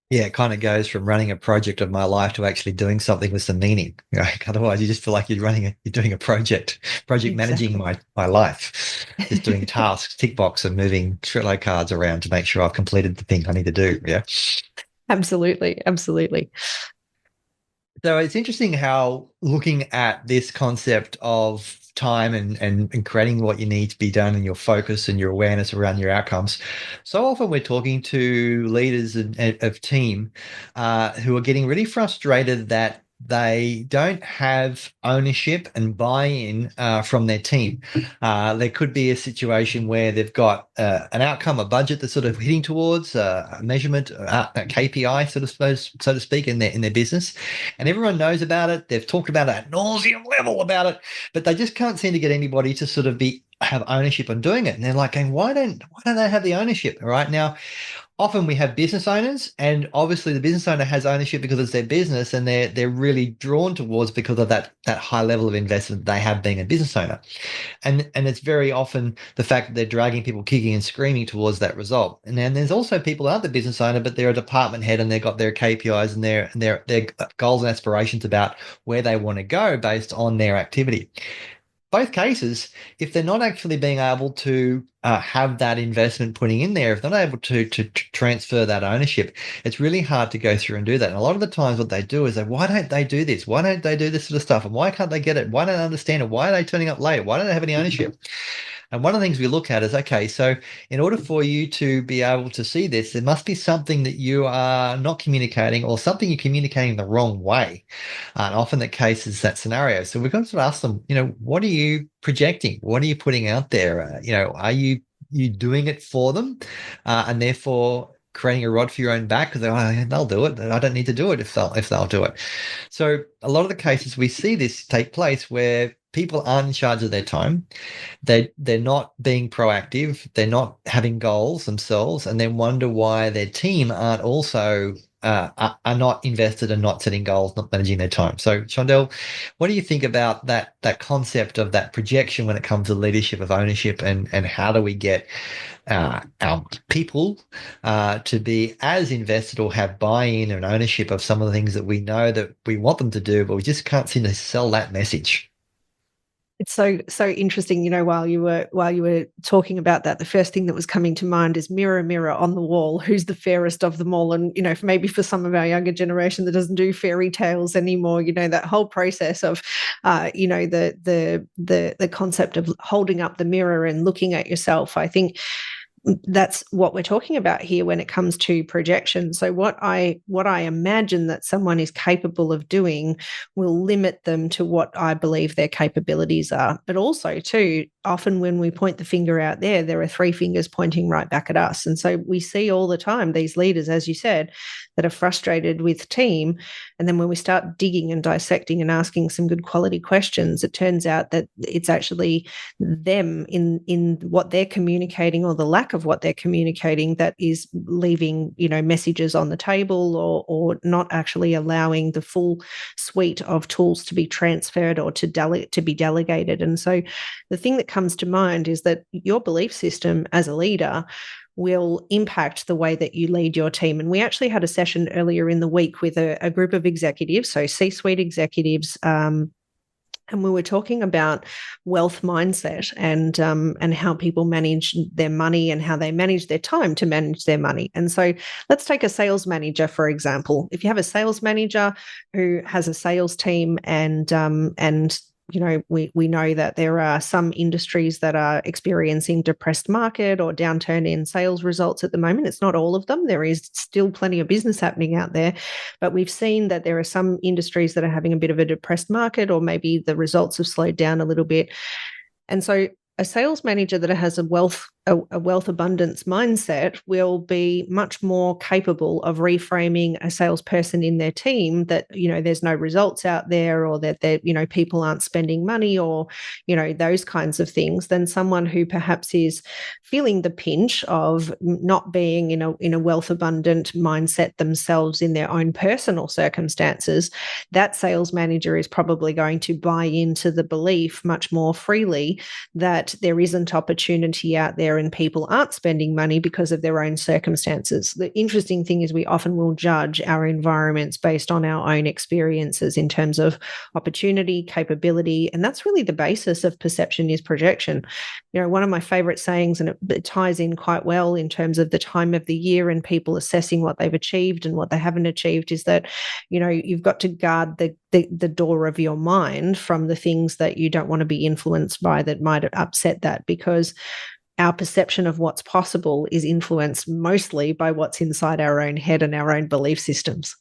Yeah, it kind of goes from running a project of my life to actually doing something with some meaning. Like, otherwise, you just feel like you're doing a project managing Exactly. my life, just doing tasks, tick box, and moving Trello cards around to make sure I've completed the thing I need to do. Yeah. Absolutely. Absolutely. So it's interesting how looking at this concept of time and creating what you need to be done and your focus and your awareness around your outcomes. So often we're talking to leaders of team who are getting really frustrated that they don't have ownership and buy-in from their team. There could be a situation where they've got an outcome, a budget that's sort of hitting towards a measurement, a KPI, so to speak, in their business, and everyone knows about it. They've talked about it at nauseum level about it, but they just can't seem to get anybody to sort of have ownership on doing it. And they're like, going, why don't they have the ownership? Right now, often we have business owners, and obviously the business owner has ownership because it's their business, and they're really drawn towards because of that high level of investment they have being a business owner. And it's very often the fact that they're dragging people kicking and screaming towards that result. And then there's also people who aren't the business owner, but they're a department head and they've got their KPIs and their goals and aspirations about where they want to go based on their activity. Both cases, if they're not actually being able to have that investment putting in there, if they're not able to transfer that ownership, it's really hard to go through and do that. And a lot of the times, what they do is why don't they do this? Why don't they do this sort of stuff? And why can't they get it? Why don't they understand it? Why are they turning up late? Why don't they have any ownership? And one of the things we look at is, okay, so in order for you to be able to see this, there must be something that you are not communicating or something you're communicating the wrong way. And often the case is that scenario. So we've got to sort of ask them, what are you projecting? What are you putting out there? Are you doing it for them? And therefore creating a rod for your own back because they'll do it. I don't need to do it if they'll do it. So a lot of the cases we see this take place where people aren't in charge of their time. They're not being proactive. They're not having goals themselves, and then wonder why their team aren't also are not invested and not setting goals, not managing their time. So, Shondell, what do you think about that concept of that projection when it comes to leadership of ownership, and how do we get our people to be as invested or have buy-in and ownership of some of the things that we know that we want them to do, but we just can't seem to sell that message? It's so interesting, while you were talking about that, the first thing that was coming to mind is mirror, mirror on the wall, who's the fairest of them all? And maybe for some of our younger generation that doesn't do fairy tales anymore, that whole process of, the concept of holding up the mirror and looking at yourself. I think that's what we're talking about here when it comes to projection. So what I imagine that someone is capable of doing will limit them to what I believe their capabilities are. But also too, often when we point the finger out there are three fingers pointing right back at us. And so we see all the time these leaders, as you said, that are frustrated with team. And then when we start digging and dissecting and asking some good quality questions, it turns out that it's actually them in what they're communicating or the lack of what they're communicating that is leaving messages on the table, or not actually allowing the full suite of tools to be transferred or to be delegated. And so the thing that comes to mind is that your belief system as a leader will impact the way that you lead your team. And we actually had a session earlier in the week with a group of executives, so C-suite executives, and we were talking about wealth mindset and how people manage their money and how they manage their time to manage their money. And so let's take a sales manager, for example. If you have a sales manager who has a sales team and we know that there are some industries that are experiencing depressed market or downturn in sales results at the moment. It's not all of them. There is still plenty of business happening out there, but we've seen that there are some industries that are having a bit of a depressed market, or maybe the results have slowed down a little bit. And so a sales manager that has a wealth abundance mindset will be much more capable of reframing a salesperson in their team that there's no results out there, or that people aren't spending money, or those kinds of things, than someone who perhaps is feeling the pinch of not being in a wealth abundant mindset themselves in their own personal circumstances. That sales manager is probably going to buy into the belief much more freely that there isn't opportunity out there there and people aren't spending money because of their own circumstances. The interesting thing is we often will judge our environments based on our own experiences in terms of opportunity, capability, and that's really the basis of perception is projection. One of my favorite sayings, and it ties in quite well in terms of the time of the year and people assessing what they've achieved and what they haven't achieved, is that, you've got to guard the door of your mind from the things that you don't want to be influenced by that might upset that, because our perception of what's possible is influenced mostly by what's inside our own head and our own belief systems.